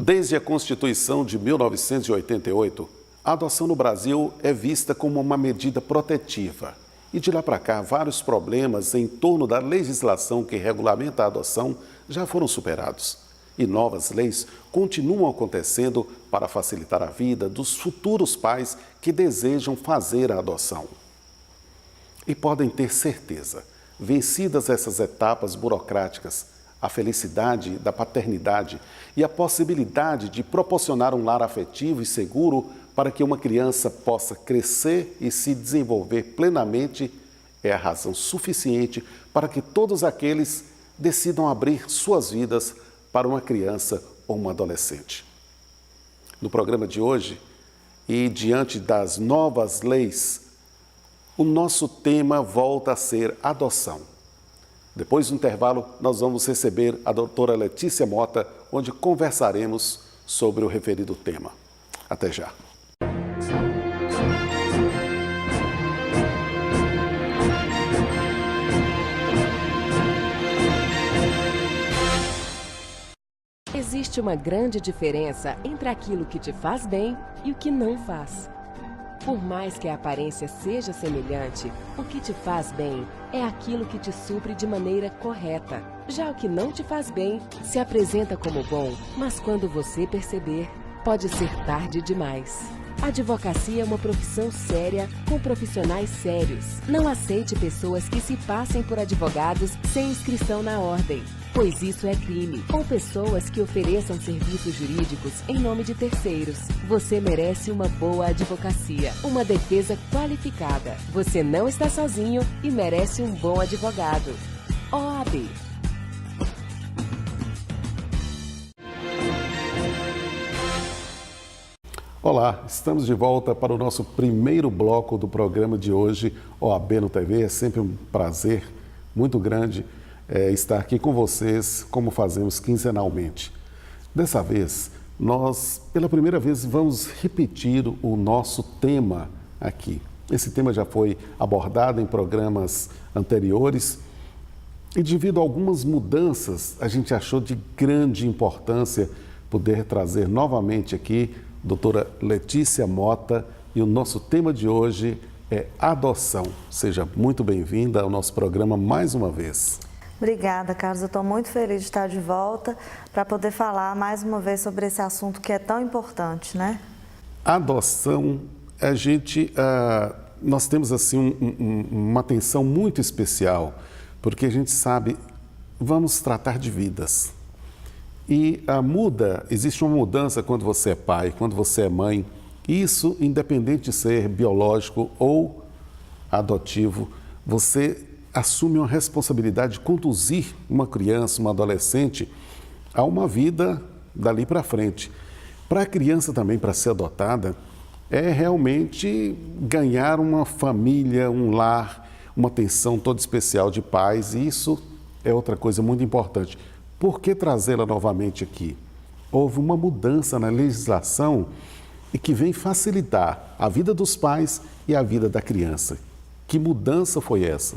Desde a Constituição de 1988, a adoção no Brasil é vista como uma medida protetiva. E de lá para cá, vários problemas em torno da legislação que regulamenta a adoção já foram superados. E novas leis continuam acontecendo para facilitar a vida dos futuros pais que desejam fazer a adoção. E podem ter certeza, vencidas essas etapas burocráticas, a felicidade da paternidade e a possibilidade de proporcionar um lar afetivo e seguro para que uma criança possa crescer e se desenvolver plenamente é a razão suficiente para que todos aqueles decidam abrir suas vidas para uma criança ou uma adolescente. No programa de hoje, e diante das novas leis, o nosso tema volta a ser adoção. Depois do intervalo, nós vamos receber a doutora Letícia Mota, onde conversaremos sobre o referido tema. Até já. Existe uma grande diferença entre aquilo que te faz bem e o que não faz. Por mais que a aparência seja semelhante, o que te faz bem é aquilo que te supre de maneira correta. Já o que não te faz bem se apresenta como bom, mas quando você perceber, pode ser tarde demais. A advocacia é uma profissão séria, com profissionais sérios. Não aceite pessoas que se passem por advogados sem inscrição na ordem, pois isso é crime. Ou pessoas que ofereçam serviços jurídicos em nome de terceiros. Você merece uma boa advocacia, uma defesa qualificada. Você não está sozinho e merece um bom advogado. OAB. Olá, estamos de volta para o nosso primeiro bloco do programa de hoje, OAB no TV. É sempre um prazer muito grande estar aqui com vocês, como fazemos quinzenalmente. Dessa vez, nós, pela primeira vez, vamos repetir o nosso tema aqui. Esse tema já foi abordado em programas anteriores e, devido a algumas mudanças, a gente achou de grande importância poder trazer novamente aqui doutora Letícia Mota, e o nosso tema de hoje é adoção. Seja muito bem-vinda ao nosso programa mais uma vez. Obrigada, Carlos. Eu estou muito feliz de estar de volta para poder falar mais uma vez sobre esse assunto que é tão importante, né? A adoção, nós temos assim uma atenção muito especial, porque a gente sabe, vamos tratar de vidas. E existe uma mudança quando você é pai, quando você é mãe. Isso, independente de ser biológico ou adotivo, você assume uma responsabilidade de conduzir uma criança, uma adolescente, a uma vida dali para frente. Para a criança também, para ser adotada, é realmente ganhar uma família, um lar, uma atenção toda especial de pais, e isso é outra coisa muito importante. Por que trazê-la novamente aqui? Houve uma mudança na legislação e que vem facilitar a vida dos pais e a vida da criança. Que mudança foi essa?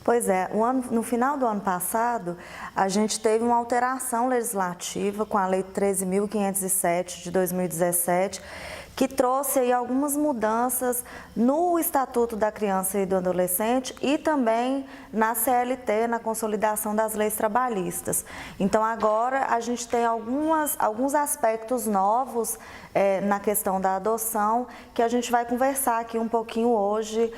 Pois é, no final do ano passado, a gente teve uma alteração legislativa com a Lei 13.507 de 2017, que trouxe aí algumas mudanças no Estatuto da Criança e do Adolescente e também na CLT, na consolidação das leis trabalhistas. Então agora a gente tem alguns aspectos novos na questão da adoção que a gente vai conversar aqui um pouquinho hoje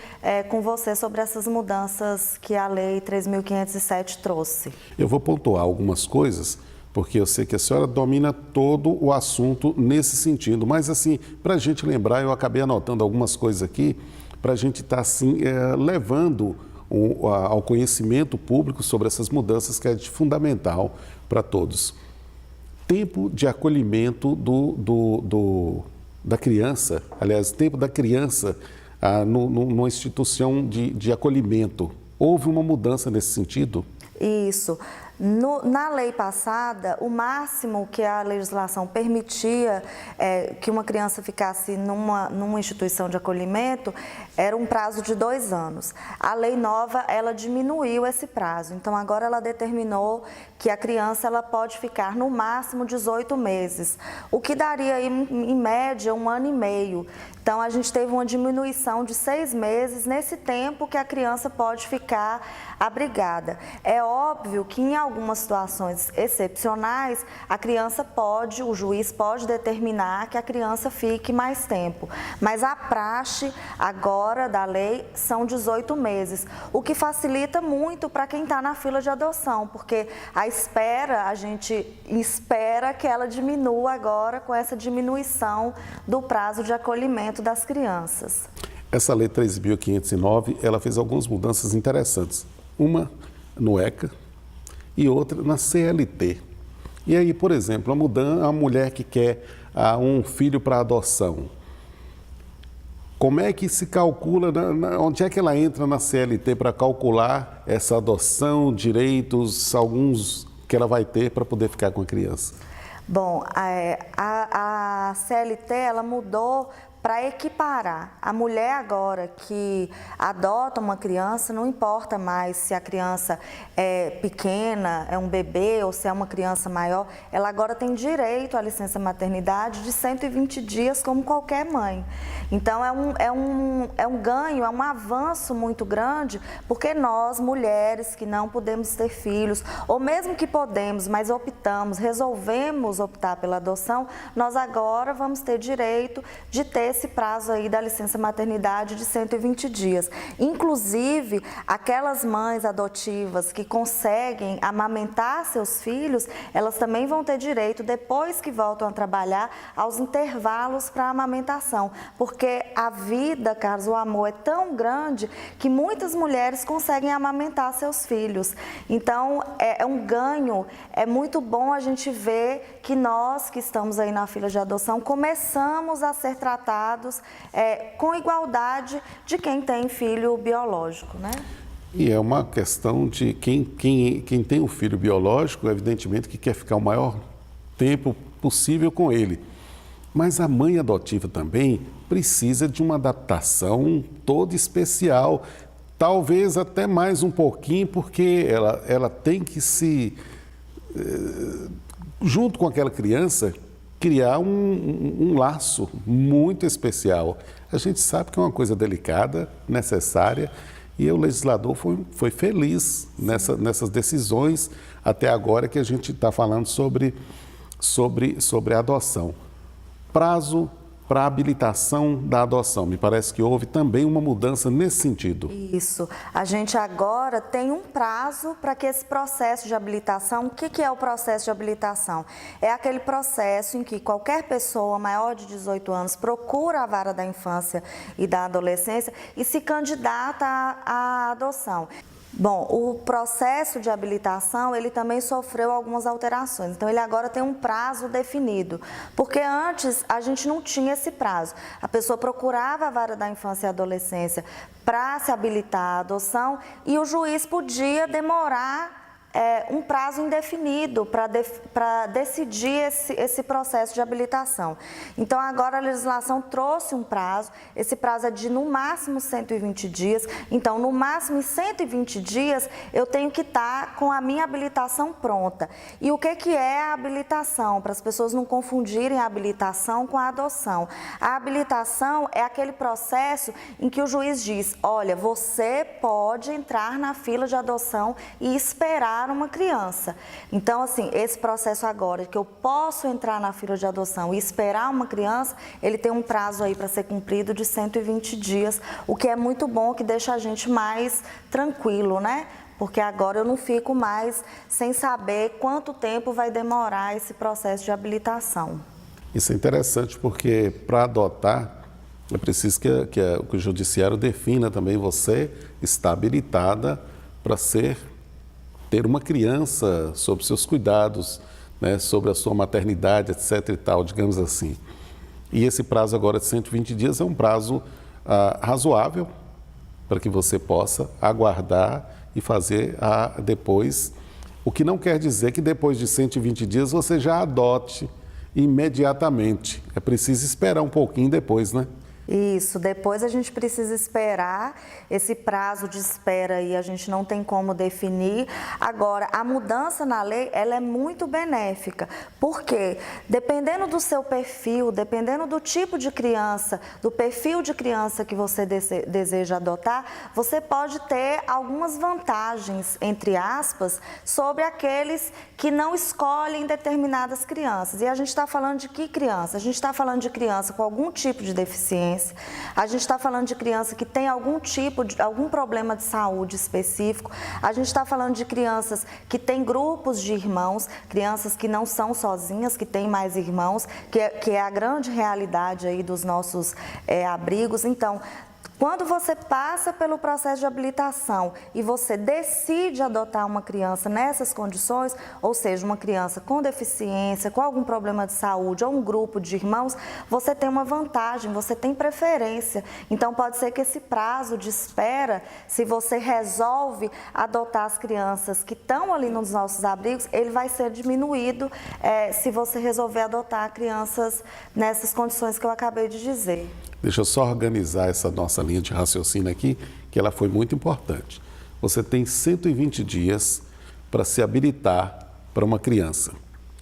com você sobre essas mudanças que a Lei 3.507 trouxe. Eu vou pontuar algumas coisas, porque eu sei que a senhora domina todo o assunto nesse sentido. Mas, assim, para a gente lembrar, eu acabei anotando algumas coisas aqui, para a gente estar, assim, levando ao conhecimento público sobre essas mudanças, que é fundamental para todos. Tempo de acolhimento da criança, aliás, tempo da criança numa instituição de acolhimento. Houve uma mudança nesse sentido? Isso. Na lei passada, o máximo que a legislação permitia que uma criança ficasse numa instituição de acolhimento era um prazo de 2 anos. A lei nova, ela diminuiu esse prazo. Então, agora ela determinou que a criança ela pode ficar no máximo 18 meses, o que daria, em média, 1 ano e meio. Então, a gente teve uma diminuição de 6 meses nesse tempo que a criança pode ficar abrigada. É óbvio que em algumas situações excepcionais, o juiz pode determinar que a criança fique mais tempo. Mas a praxe agora da lei são 18 meses, o que facilita muito para quem está na fila de adoção, porque a gente espera que ela diminua agora com essa diminuição do prazo de acolhimento das crianças. Essa lei 13.509, ela fez algumas mudanças interessantes. Uma no ECA e outra na CLT. E aí, por exemplo, a mulher que quer um filho para adoção, como é que se calcula, onde é que ela entra na CLT para calcular essa adoção, direitos, alguns que ela vai ter para poder ficar com a criança? Bom, a CLT ela mudou para equiparar. A mulher agora que adota uma criança, não importa mais se a criança é pequena, é um bebê ou se é uma criança maior, ela agora tem direito à licença maternidade de 120 dias como qualquer mãe. Então é um ganho, é um avanço muito grande, porque nós, mulheres que não podemos ter filhos, ou mesmo que podemos, mas resolvemos optar pela adoção, nós agora vamos ter direito de ter esse prazo aí da licença maternidade de 120 dias. Inclusive, aquelas mães adotivas que conseguem amamentar seus filhos, elas também vão ter direito, depois que voltam a trabalhar, aos intervalos para a amamentação. Porque a vida, Carlos, o amor é tão grande que muitas mulheres conseguem amamentar seus filhos. Então, é um ganho, é muito bom a gente ver que nós que estamos aí na fila de adoção começamos a ser tratados com igualdade de quem tem filho biológico, né? E é uma questão de quem tem um filho biológico, evidentemente que quer ficar o maior tempo possível com ele. Mas a mãe adotiva também precisa de uma adaptação toda especial, talvez até mais um pouquinho, porque ela tem que junto com aquela criança, criar um laço muito especial. A gente sabe que é uma coisa delicada, necessária, e o legislador foi feliz nessas decisões até agora que a gente está falando sobre a adoção. Prazo para a habilitação da adoção. Me parece que houve também uma mudança nesse sentido. Isso. A gente agora tem um prazo para que esse processo de habilitação... O que é o processo de habilitação? É aquele processo em que qualquer pessoa maior de 18 anos procura a vara da infância e da adolescência e se candidata à adoção. Bom, o processo de habilitação, ele também sofreu algumas alterações. Então, ele agora tem um prazo definido, porque antes a gente não tinha esse prazo. A pessoa procurava a vara da infância e adolescência para se habilitar à adoção e o juiz podia demorar um prazo indefinido para decidir esse processo de habilitação. Então, agora a legislação trouxe um prazo, esse prazo é de no máximo 120 dias, então no máximo em 120 dias eu tenho que estar com a minha habilitação pronta. E o que é a habilitação? Para as pessoas não confundirem a habilitação com a adoção. A habilitação é aquele processo em que o juiz diz, olha, você pode entrar na fila de adoção e esperar uma criança. Então, assim, esse processo agora, que eu posso entrar na fila de adoção e esperar uma criança, ele tem um prazo aí para ser cumprido de 120 dias, o que é muito bom, que deixa a gente mais tranquilo, né? Porque agora eu não fico mais sem saber quanto tempo vai demorar esse processo de habilitação. Isso é interessante porque para adotar é preciso que o judiciário defina também você está habilitada para ter uma criança sob seus cuidados, né, sobre a sua maternidade, etc. e tal, digamos assim. E esse prazo agora de 120 dias é um prazo razoável para que você possa aguardar e fazer depois O que não quer dizer que depois de 120 dias você já adote imediatamente. É preciso esperar um pouquinho depois, né? Isso, depois a gente precisa esperar, esse prazo de espera aí a gente não tem como definir. Agora, a mudança na lei, ela é muito benéfica, porque dependendo do seu perfil, dependendo do tipo de criança, do perfil de criança que você deseja adotar, você pode ter algumas vantagens, entre aspas, sobre aqueles que não escolhem determinadas crianças. E a gente está falando de que criança? A gente está falando de criança com algum tipo de deficiência. A gente está falando de criança que tem algum problema de saúde específico. A gente está falando de crianças que têm grupos de irmãos, crianças que não são sozinhas, que têm mais irmãos, que é a grande realidade aí dos nossos abrigos. Então, quando você passa pelo processo de habilitação e você decide adotar uma criança nessas condições, ou seja, uma criança com deficiência, com algum problema de saúde ou um grupo de irmãos, você tem uma vantagem, você tem preferência. Então, pode ser que esse prazo de espera, se você resolve adotar as crianças que estão ali nos nossos abrigos, ele vai ser diminuído se você resolver adotar crianças nessas condições que eu acabei de dizer. Deixa eu só organizar essa nossa linha de raciocínio aqui, que ela foi muito importante. Você tem 120 dias para se habilitar para uma criança.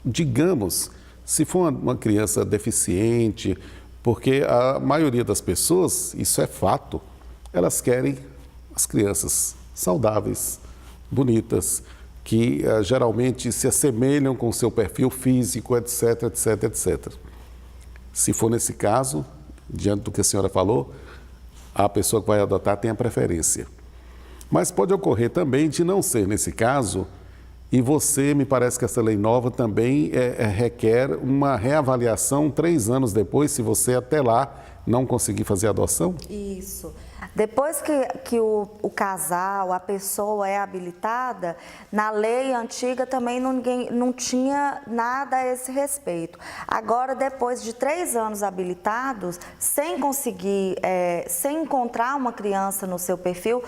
Digamos, se for uma criança deficiente, porque a maioria das pessoas, isso é fato, elas querem as crianças saudáveis, bonitas, que geralmente se assemelham com o seu perfil físico, etc, etc, etc. Se for nesse caso, diante do que a senhora falou, a pessoa que vai adotar tem a preferência. Mas pode ocorrer também de não ser nesse caso, e você, me parece que essa lei nova também requer uma reavaliação 3 anos depois, se você até lá não conseguir fazer a adoção? Isso. Depois que o casal, a pessoa é habilitada, na lei antiga também não tinha nada a esse respeito. Agora, depois de 3 anos habilitados, sem conseguir, sem encontrar uma criança no seu perfil,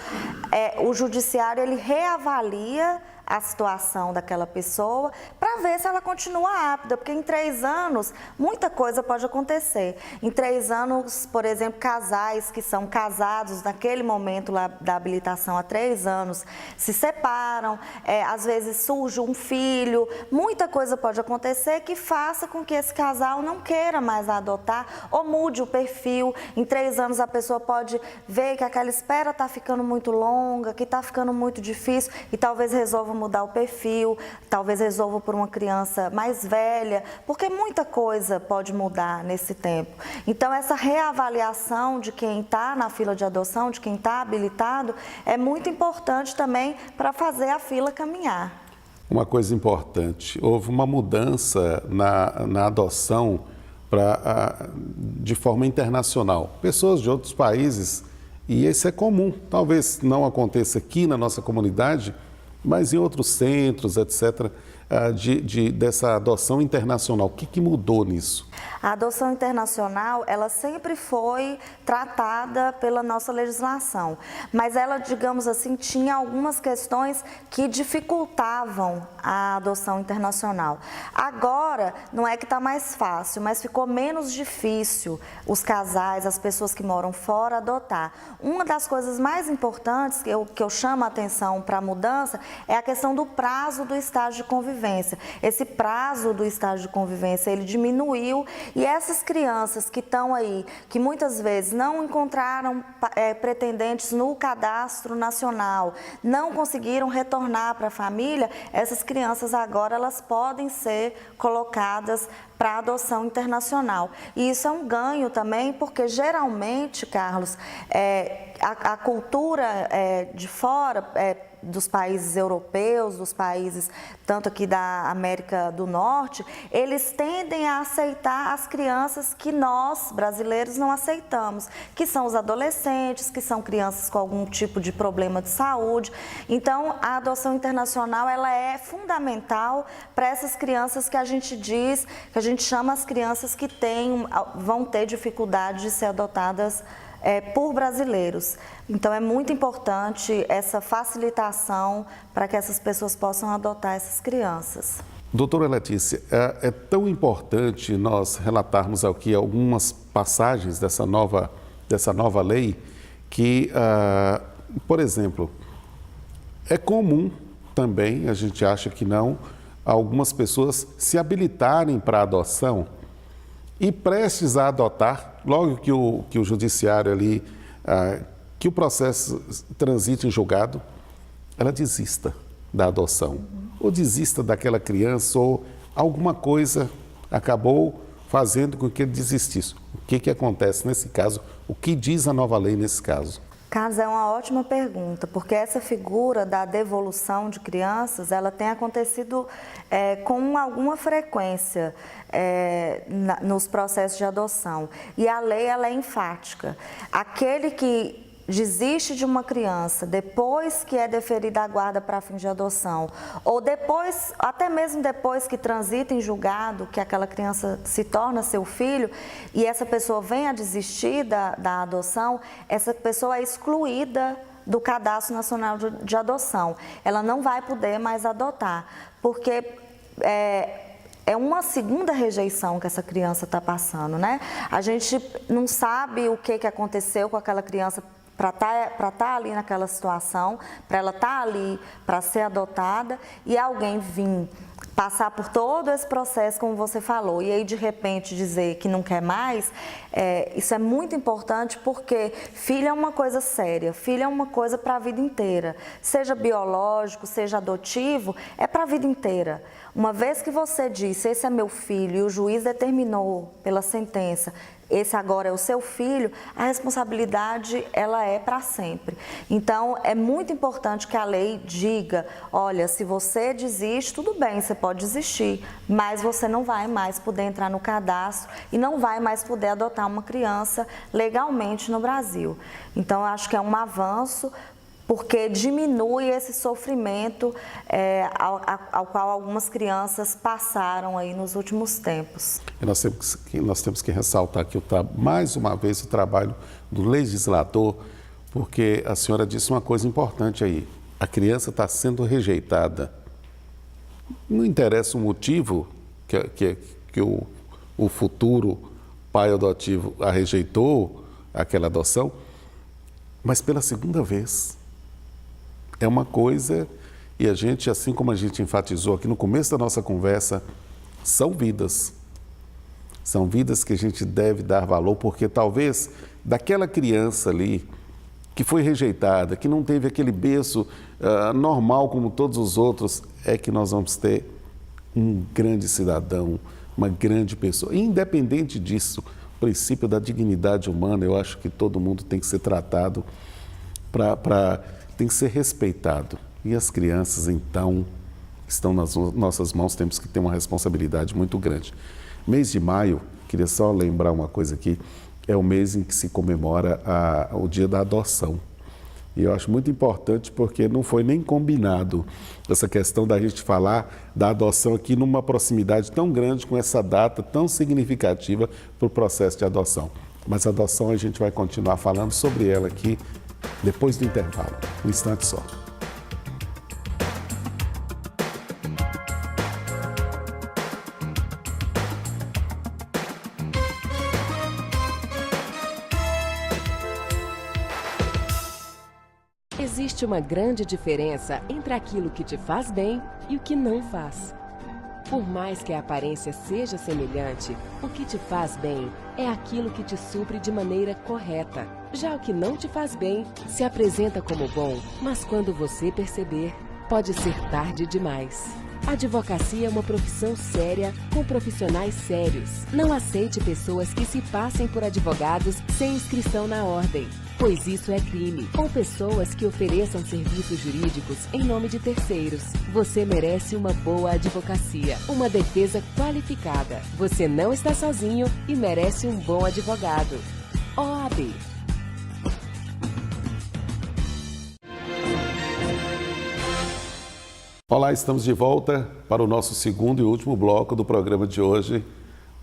o judiciário ele reavalia a situação daquela pessoa para ver se ela continua apta, porque em 3 anos muita coisa pode acontecer. Em 3 anos, por exemplo, casais que são casados naquele momento lá da habilitação há 3 anos se separam, às vezes surge um filho, muita coisa pode acontecer que faça com que esse casal não queira mais adotar ou mude o perfil. Em 3 anos a pessoa pode ver que aquela espera está ficando muito longa, que está ficando muito difícil e talvez resolva mudar o perfil, talvez resolva por uma criança mais velha, porque muita coisa pode mudar nesse tempo. Então, essa reavaliação de quem está na fila de adoção, de quem está habilitado, é muito importante também para fazer a fila caminhar. Uma coisa importante, houve uma mudança na adoção de forma internacional. Pessoas de outros países, e isso é comum, talvez não aconteça aqui na nossa comunidade, mas em outros centros, etc., dessa adoção internacional. O que mudou nisso? A adoção internacional, ela sempre foi tratada pela nossa legislação, mas ela, digamos assim, tinha algumas questões que dificultavam a adoção internacional. Agora, não é que está mais fácil, mas ficou menos difícil os casais, as pessoas que moram fora, adotar. Uma das coisas mais importantes que eu chamo a atenção para a mudança é a questão do prazo do estágio de convivência. Esse prazo do estágio de convivência, ele diminuiu. E essas crianças que estão aí, que muitas vezes não encontraram pretendentes no cadastro nacional, não conseguiram retornar para a família, essas crianças agora elas podem ser colocadas para adoção internacional. E isso é um ganho também, porque geralmente, Carlos, a cultura de fora, dos países europeus, dos países tanto aqui da América do Norte, eles tendem a aceitar as crianças que nós, brasileiros, não aceitamos, que são os adolescentes, que são crianças com algum tipo de problema de saúde. Então, a adoção internacional, ela é fundamental para essas crianças que a gente diz, que a gente chama as crianças que vão ter dificuldade de ser adotadas por brasileiros. Então, é muito importante essa facilitação para que essas pessoas possam adotar essas crianças. Doutora Letícia, é tão importante nós relatarmos aqui algumas passagens dessa nova lei que, por exemplo, é comum também, a gente acha que não, algumas pessoas se habilitarem para a adoção e prestes a adotar, logo que o judiciário ali, que o processo transite em julgado, ela desista da adoção, ou desista daquela criança, ou alguma coisa acabou fazendo com que ele desistisse. O que acontece nesse caso? O que diz a nova lei nesse caso? Carlos, é uma ótima pergunta, porque essa figura da devolução de crianças, ela tem acontecido com alguma frequência nos processos de adoção. E a lei, ela é enfática. Aquele que desiste de uma criança depois que é deferida a guarda para fins de adoção, ou depois, até mesmo depois que transita em julgado, que aquela criança se torna seu filho, e essa pessoa vem a desistir da adoção, essa pessoa é excluída do Cadastro Nacional de Adoção. Ela não vai poder mais adotar, porque é uma segunda rejeição que essa criança está passando, né? A gente não sabe o que aconteceu com aquela criança para estar ali naquela situação, para ela estar ali para ser adotada, e alguém vir passar por todo esse processo, como você falou, e aí de repente dizer que não quer mais, isso é muito importante, porque filho é uma coisa séria, filho é uma coisa para a vida inteira, seja biológico, seja adotivo, é para a vida inteira. Uma vez que você disse, esse é meu filho, e o juiz determinou pela sentença, esse agora é o seu filho, a responsabilidade, ela é para sempre. Então, é muito importante que a lei diga, olha, se você desiste, tudo bem, você pode desistir, mas você não vai mais poder entrar no cadastro e não vai mais poder adotar uma criança legalmente no Brasil. Então, eu acho que é um avanço, porque diminui esse sofrimento ao qual algumas crianças passaram aí nos últimos tempos. E nós temos que ressaltar aqui, mais uma vez, o trabalho do legislador, porque a senhora disse uma coisa importante aí, a criança está sendo rejeitada. Não interessa o motivo que o futuro pai adotivo a rejeitou, aquela adoção, mas pela segunda vez. É uma coisa, e a gente, assim como a gente enfatizou aqui no começo da nossa conversa, são vidas. São vidas que a gente deve dar valor, porque talvez daquela criança ali, que foi rejeitada, que não teve aquele berço normal como todos os outros, é que nós vamos ter um grande cidadão, uma grande pessoa. E independente disso, o princípio da dignidade humana, eu acho que todo mundo tem que ser tratado tem que ser respeitado. E as crianças, então, estão nas nossas mãos, temos que ter uma responsabilidade muito grande. Mês de maio, queria só lembrar uma coisa aqui, é o mês em que se comemora o dia da adoção. E eu acho muito importante porque não foi nem combinado essa questão da gente falar da adoção aqui numa proximidade tão grande, com essa data tão significativa para o processo de adoção. Mas a adoção a gente vai continuar falando sobre ela aqui depois do intervalo, um instante só. Existe uma grande diferença entre aquilo que te faz bem e o que não faz. Por mais que a aparência seja semelhante, o que te faz bem é aquilo que te supre de maneira correta. Já o que não te faz bem se apresenta como bom, mas quando você perceber, pode ser tarde demais. A advocacia é uma profissão séria, com profissionais sérios. Não aceite pessoas que se passem por advogados sem inscrição na ordem, pois isso é crime. Ou pessoas que ofereçam serviços jurídicos em nome de terceiros. Você merece uma boa advocacia, uma defesa qualificada. Você não está sozinho e merece um bom advogado. OAB. Olá, estamos de volta para o nosso segundo e último bloco do programa de hoje,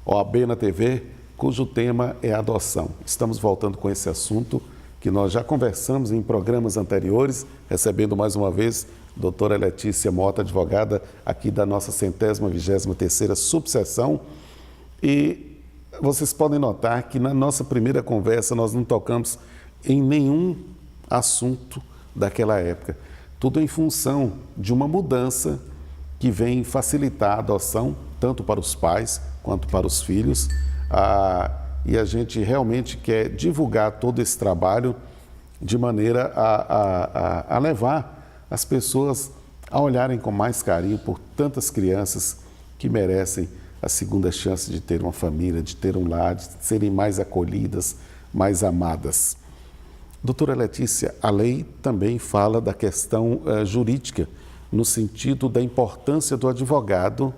OAB na TV, cujo tema é adoção. Estamos voltando com esse assunto que nós já conversamos em programas anteriores, recebendo mais uma vez a doutora Letícia Mota, advogada aqui da nossa 123ª subseção. E vocês podem notar que na nossa primeira conversa nós não tocamos em nenhum assunto daquela época. Tudo em função de uma mudança que vem facilitar a adoção, tanto para os pais quanto para os filhos. E a gente realmente quer divulgar todo esse trabalho de maneira a levar as pessoas a olharem com mais carinho por tantas crianças que merecem a segunda chance de ter uma família, de ter um lar, de serem mais acolhidas, mais amadas. Doutora Letícia, a lei também fala da questão jurídica, no sentido da importância do advogado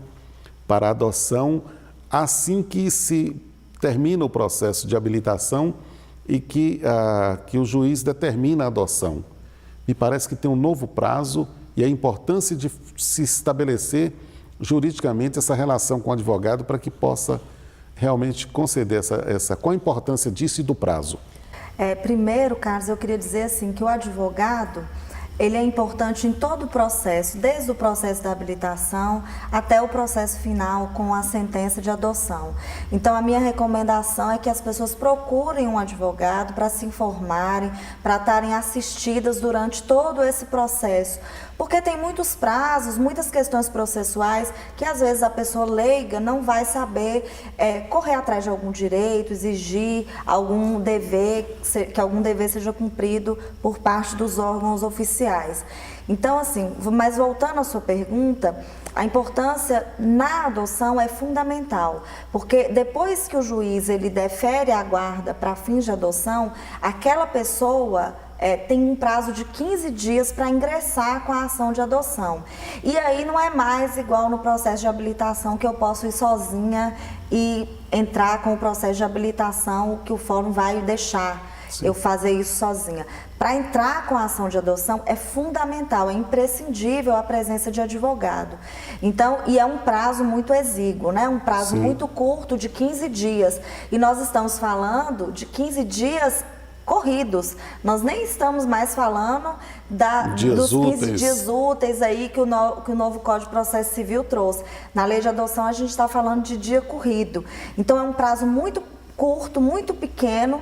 para a adoção assim que se termina o processo de habilitação e que o juiz determina a adoção. Me parece que tem um novo prazo e a importância de se estabelecer juridicamente essa relação com o advogado para que possa realmente conceder qual a importância disso e do prazo. Primeiro, Carlos, eu queria dizer assim que o advogado, ele é importante em todo o processo, desde o processo da habilitação até o processo final com a sentença de adoção. Então, a minha recomendação é que as pessoas procurem um advogado para se informarem, para estarem assistidas durante todo esse processo. Porque tem muitos prazos, muitas questões processuais que às vezes a pessoa leiga não vai saber correr atrás de algum direito, exigir algum dever, que algum dever seja cumprido por parte dos órgãos oficiais. Então, assim, mas voltando à sua pergunta, a importância na adoção é fundamental, porque depois que o juiz ele defere a guarda para fins de adoção, aquela pessoa tem um prazo de 15 dias para ingressar com a ação de adoção. E aí não é mais igual no processo de habilitação que eu posso ir sozinha e entrar com o processo de habilitação que o fórum vai deixar. Sim. Eu fazer isso sozinha. Para entrar com a ação de adoção é fundamental, é imprescindível a presença de advogado. Então, e é um prazo muito exíguo, né? Um prazo Sim. muito curto de 15 dias. E nós estamos falando de 15 dias corridos. Nós nem estamos mais falando dos 15 dias úteis aí que o novo Código de Processo Civil trouxe. Na lei de adoção a gente está falando de dia corrido. Então é um prazo muito curto, muito pequeno,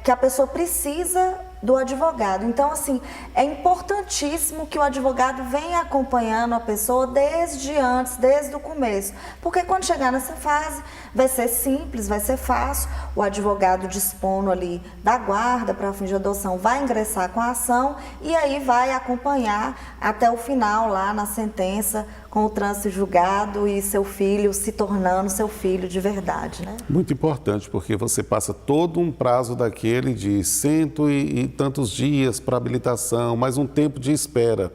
que a pessoa precisa do advogado. Então, assim, é importantíssimo que o advogado venha acompanhando a pessoa desde antes, desde o começo. Porque quando chegar nessa fase, vai ser simples, vai ser fácil. O advogado dispondo ali da guarda para fim de adoção vai ingressar com a ação e aí vai acompanhar até o final lá na sentença com o trânsito julgado e seu filho se tornando seu filho de verdade, né? Muito importante, porque você passa todo um prazo daquele de 100 e tantos dias para habilitação, mais um tempo de espera.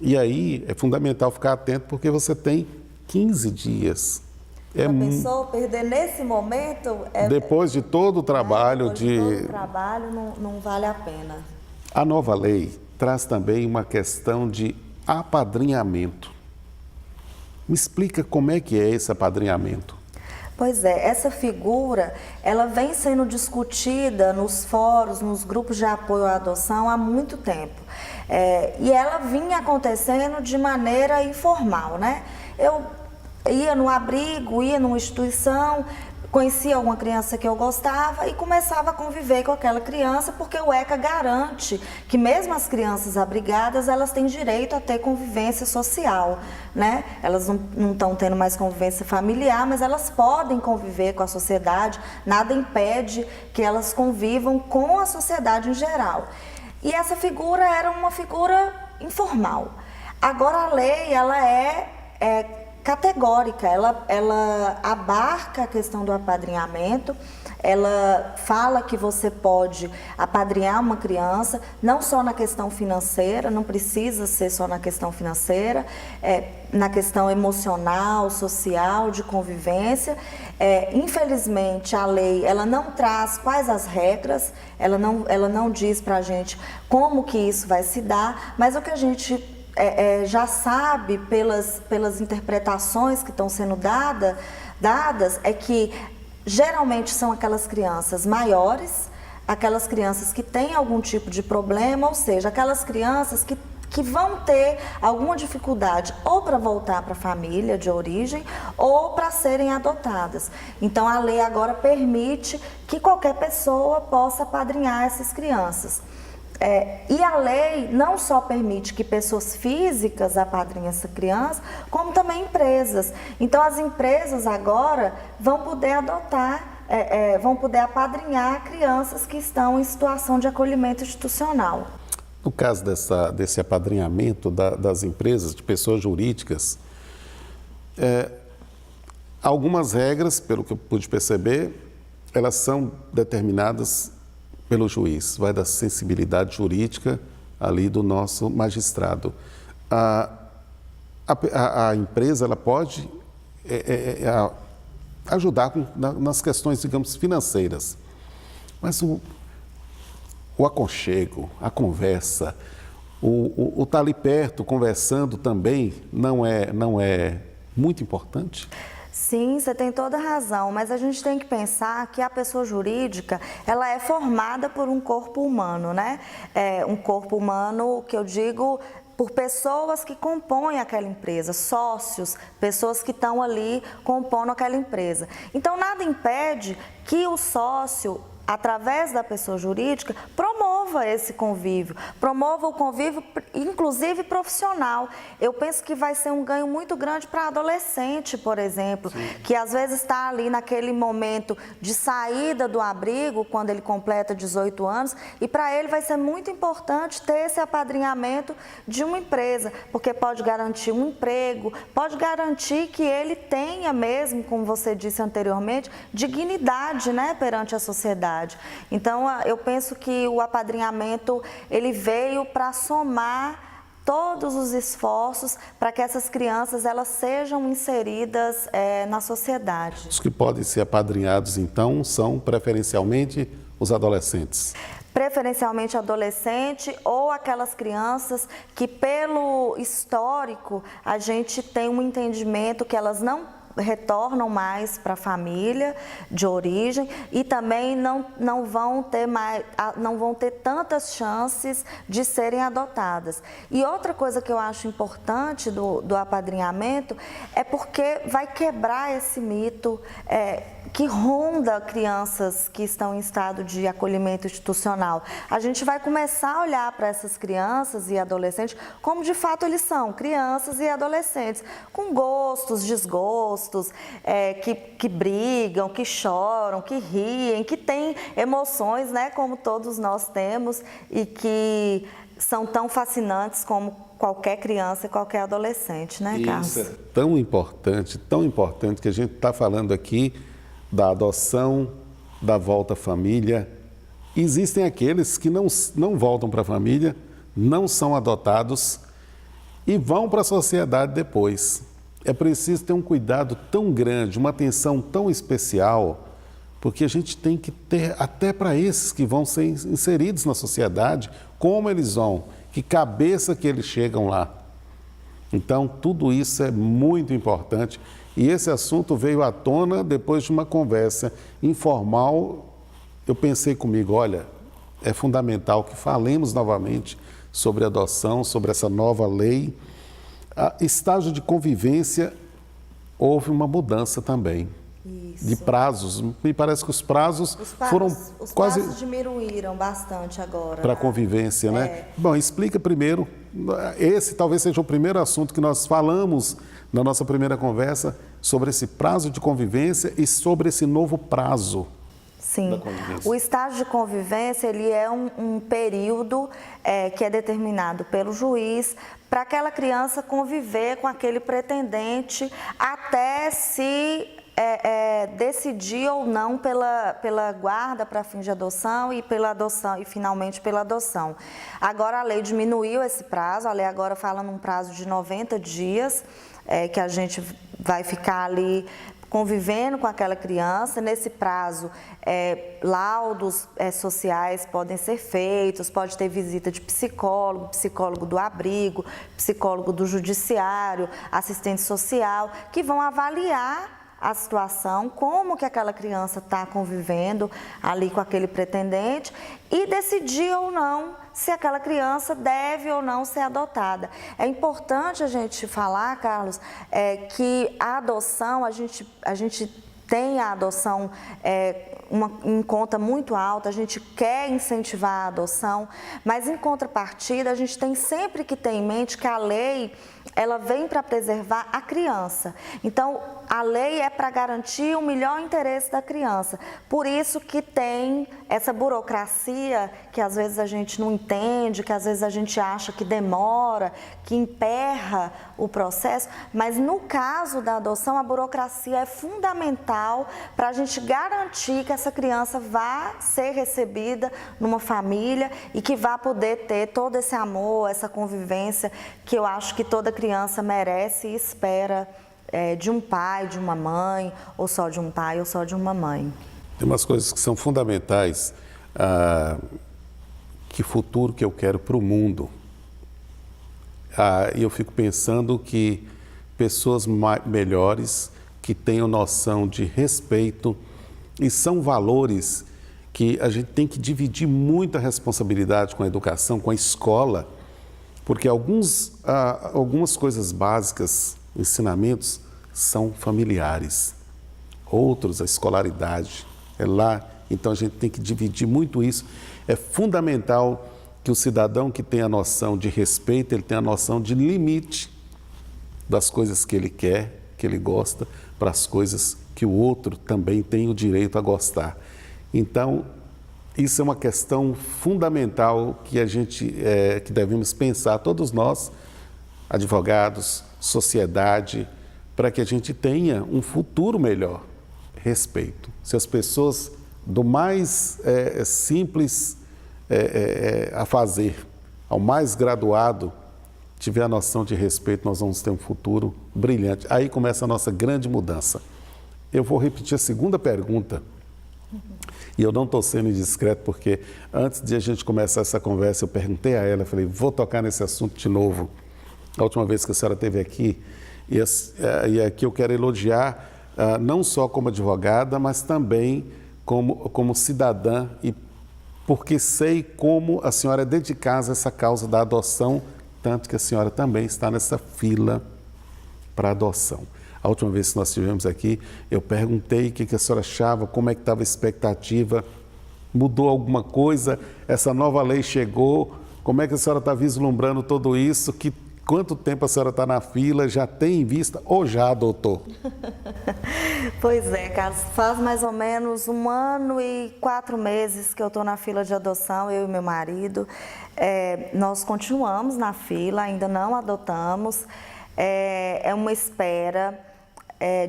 E aí é fundamental ficar atento porque você tem 15 dias. A pessoa perder nesse momento... Depois de todo o trabalho... Depois de todo o trabalho não vale a pena. A nova lei traz também uma questão de apadrinhamento. Me explica como é que é esse apadrinhamento. Pois é, essa figura, ela vem sendo discutida nos fóruns, nos grupos de apoio à adoção há muito tempo. E ela vinha acontecendo de maneira informal, né? Eu ia no abrigo, ia numa instituição, conhecia alguma criança que eu gostava e começava a conviver com aquela criança, porque o ECA garante que mesmo as crianças abrigadas, elas têm direito a ter convivência social, né? Elas não estão tendo mais convivência familiar, mas elas podem conviver com a sociedade, nada impede que elas convivam com a sociedade em geral. E essa figura era uma figura informal. Agora a lei, ela é categórica, ela abarca a questão do apadrinhamento, ela fala que você pode apadrinhar uma criança, não só na questão financeira, não precisa ser só na questão financeira, na questão emocional, social, de convivência. Infelizmente, a lei ela não traz quais as regras, ela não diz pra gente como que isso vai se dar, mas o que a gente já sabe pelas interpretações que estão sendo dadas é que geralmente são aquelas crianças maiores, aquelas crianças que têm algum tipo de problema, ou seja, aquelas crianças que vão ter alguma dificuldade ou para voltar para a família de origem ou para serem adotadas. Então, a lei agora permite que qualquer pessoa possa apadrinhar essas crianças. E a lei não só permite que pessoas físicas apadrinhem essa criança, como também empresas. Então, as empresas agora vão poder adotar, vão poder apadrinhar crianças que estão em situação de acolhimento institucional. No caso desse apadrinhamento das empresas, de pessoas jurídicas, algumas regras, pelo que eu pude perceber, elas são determinadas pelo juiz, vai da sensibilidade jurídica ali do nosso magistrado. A empresa ela pode ajudar nas questões, digamos, financeiras, mas o aconchego, a conversa, o estar ali perto, conversando também não é muito importante? Sim, você tem toda a razão, mas a gente tem que pensar que a pessoa jurídica, ela é formada por um corpo humano, né? Um corpo humano que eu digo por pessoas que compõem aquela empresa, sócios, pessoas que estão ali compondo aquela empresa. Então, nada impede que o sócio, através da pessoa jurídica, promova esse convívio, promova o convívio, inclusive profissional. Eu penso que vai ser um ganho muito grande para adolescente, por exemplo, sim, que às vezes está ali naquele momento de saída do abrigo, quando ele completa 18 anos, e para ele vai ser muito importante ter esse apadrinhamento de uma empresa, porque pode garantir um emprego, pode garantir que ele tenha mesmo, como você disse anteriormente, dignidade, né, perante a sociedade. Então, eu penso que o apadrinhamento, ele veio para somar todos os esforços para que essas crianças elas sejam inseridas na sociedade. Os que podem ser apadrinhados, então, são preferencialmente os adolescentes? Preferencialmente adolescente ou aquelas crianças que, pelo histórico, a gente tem um entendimento que elas não retornam mais para a família de origem e também não vão ter tantas chances de serem adotadas. E outra coisa que eu acho importante do apadrinhamento é porque vai quebrar esse mito que ronda crianças que estão em estado de acolhimento institucional. A gente vai começar a olhar para essas crianças e adolescentes como de fato eles são, crianças e adolescentes, com gostos, desgostos, que brigam, que choram, que riem, que têm emoções, né, como todos nós temos e que são tão fascinantes como qualquer criança e qualquer adolescente, né, Carlos? Isso é tão importante que a gente está falando aqui da adoção, da volta à família. Existem aqueles que não voltam para a família, não são adotados e vão para a sociedade depois. É preciso ter um cuidado tão grande, uma atenção tão especial, porque a gente tem que ter, até para esses que vão ser inseridos na sociedade, como eles vão, que cabeça que eles chegam lá. Então, tudo isso é muito importante. E esse assunto veio à tona depois de uma conversa informal. Eu pensei comigo, olha, é fundamental que falemos novamente sobre adoção, sobre essa nova lei. Estágio de convivência, houve uma mudança também. Isso. De prazos. Me parece que os prazos prazos diminuíram bastante agora. Para a convivência, né? Bom, explica primeiro. Esse talvez seja o primeiro assunto que nós falamos na nossa primeira conversa sobre esse prazo de convivência e sobre esse novo prazo. Sim, o estágio de convivência ele é um período que é determinado pelo juiz para aquela criança conviver com aquele pretendente até se decidir ou não pela guarda para fim de adoção e pela adoção e finalmente pela adoção. Agora a lei diminuiu esse prazo, a lei agora fala num prazo de 90 dias, que a gente vai ficar ali convivendo com aquela criança. Nesse prazo, laudos sociais podem ser feitos, pode ter visita de psicólogo, psicólogo do abrigo, psicólogo do judiciário, assistente social, que vão avaliar a situação, como que aquela criança está convivendo ali com aquele pretendente e decidir ou não se aquela criança deve ou não ser adotada. É importante a gente falar, Carlos, que a adoção, a gente tem a adoção em conta muito alta, a gente quer incentivar a adoção, mas em contrapartida a gente tem sempre que ter em mente que a lei ela vem para preservar a criança. Então, a lei é para garantir o melhor interesse da criança. Por isso que tem essa burocracia que às vezes a gente não entende, que às vezes a gente acha que demora, que emperra o processo, mas no caso da adoção, a burocracia é fundamental para a gente garantir que essa criança vá ser recebida numa família e que vá poder ter todo esse amor, essa convivência que eu acho que toda criança merece e espera de um pai, de uma mãe, ou só de um pai ou só de uma mãe. Tem umas coisas que são fundamentais, que futuro que eu quero para o mundo. E eu fico pensando que pessoas melhores, que tenham noção de respeito, e são valores que a gente tem que dividir muito a responsabilidade com a educação, com a escola, porque algumas coisas básicas, ensinamentos, são familiares. Outros, a escolaridade, é lá. Então, a gente tem que dividir muito isso. É fundamental que o cidadão que tem a noção de respeito, ele tenha a noção de limite das coisas que ele quer, que ele gosta, para as coisas que o outro também tem o direito a gostar. Então, isso é uma questão fundamental que que devemos pensar, todos nós, advogados, sociedade, para que a gente tenha um futuro melhor. Respeito. Se as pessoas do mais simples a fazer ao mais graduado tiver a noção de respeito, nós vamos ter um futuro brilhante. Aí começa a nossa grande mudança. Eu vou repetir a segunda pergunta. E eu não estou sendo indiscreto, porque antes de a gente começar essa conversa, eu perguntei a ela, falei, vou tocar nesse assunto de novo. A última vez que a senhora esteve aqui, e aqui eu quero elogiar, não só como advogada, mas também como cidadã, e porque sei como a senhora é dedicada a essa causa da adoção, tanto que a senhora também está nessa fila para adoção. A última vez que nós estivemos aqui, eu perguntei o que a senhora achava, como é que estava a expectativa, mudou alguma coisa, essa nova lei chegou, como é que a senhora está vislumbrando tudo isso, quanto tempo a senhora está na fila, já tem em vista ou já adotou? Pois é, Carlos, faz mais ou menos 1 ano e 4 meses que eu estou na fila de adoção, eu e meu marido. Nós continuamos na fila, ainda não adotamos, é uma espera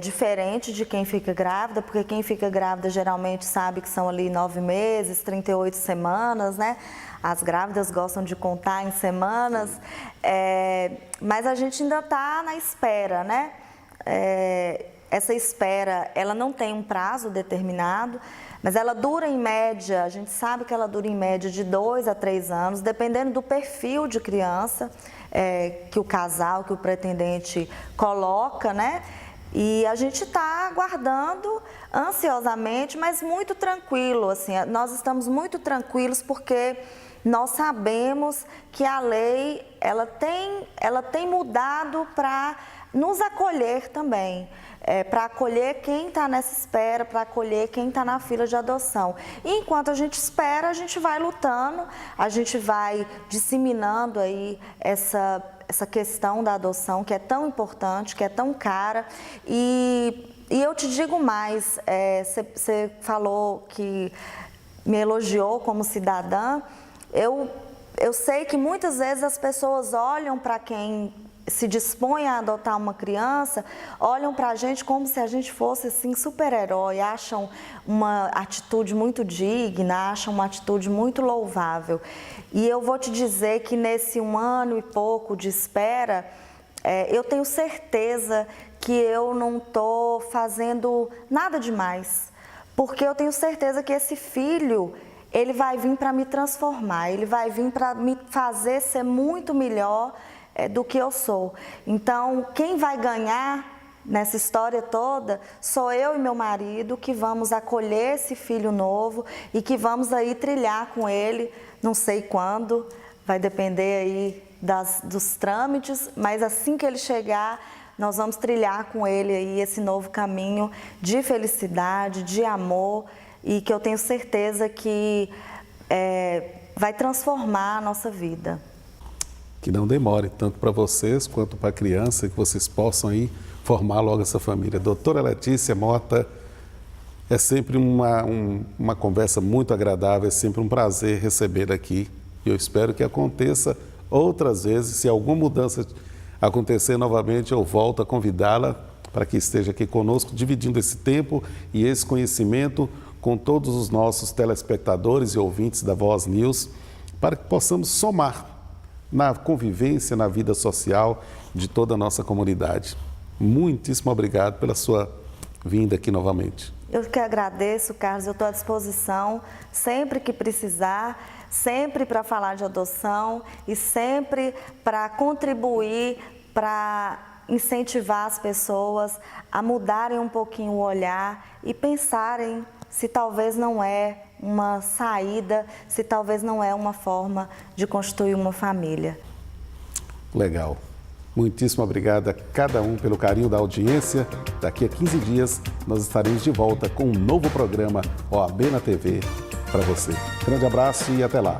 diferente de quem fica grávida, porque quem fica grávida geralmente sabe que são ali 9 meses, 38 semanas, né? As grávidas gostam de contar em semanas, mas a gente ainda está na espera, né? Essa espera, ela não tem um prazo determinado, mas ela dura em média, a gente sabe que ela dura em média de 2 a 3 anos, dependendo do perfil de criança que o casal, que o pretendente coloca, né? E a gente está aguardando ansiosamente, mas muito tranquilo, assim, nós estamos muito tranquilos porque nós sabemos que a lei, ela tem mudado para nos acolher também, para acolher quem está nessa espera, para acolher quem está na fila de adoção. E enquanto a gente espera, a gente vai lutando, a gente vai disseminando aí essa questão da adoção, que é tão importante, que é tão cara. E eu te digo mais, você falou que me elogiou como cidadã, eu sei que muitas vezes as pessoas olham para quem se dispõe a adotar uma criança, olham para a gente como se a gente fosse assim super-herói, acham uma atitude muito digna, acham uma atitude muito louvável. E eu vou te dizer que nesse 1 ano e pouco de espera, eu tenho certeza que eu não estou fazendo nada demais, porque eu tenho certeza que esse filho, ele vai vir para me transformar, ele vai vir para me fazer ser muito melhor do que eu sou. Então, quem vai ganhar nessa história toda, sou eu e meu marido que vamos acolher esse filho novo e que vamos aí trilhar com ele, não sei quando, vai depender aí dos trâmites, mas assim que ele chegar, nós vamos trilhar com ele aí esse novo caminho de felicidade, de amor, e que eu tenho certeza que vai transformar a nossa vida. Que não demore, tanto para vocês quanto para a criança, que vocês possam aí formar logo essa família. Doutora Letícia Mota, é sempre uma conversa muito agradável, é sempre um prazer recebê-la aqui. E eu espero que aconteça outras vezes. Se alguma mudança acontecer novamente, eu volto a convidá-la para que esteja aqui conosco, dividindo esse tempo e esse conhecimento com todos os nossos telespectadores e ouvintes da Voz News, para que possamos somar na convivência, na vida social de toda a nossa comunidade. Muitíssimo obrigado pela sua vinda aqui novamente. Eu que agradeço, Carlos, eu estou à disposição sempre que precisar, sempre para falar de adoção e sempre para contribuir, para incentivar as pessoas a mudarem um pouquinho o olhar e pensarem se talvez não é uma saída, se talvez não é uma forma de constituir uma família. Legal. Muitíssimo obrigado a cada um pelo carinho da audiência. Daqui a 15 dias nós estaremos de volta com um novo programa OAB na TV para você. Grande abraço e até lá.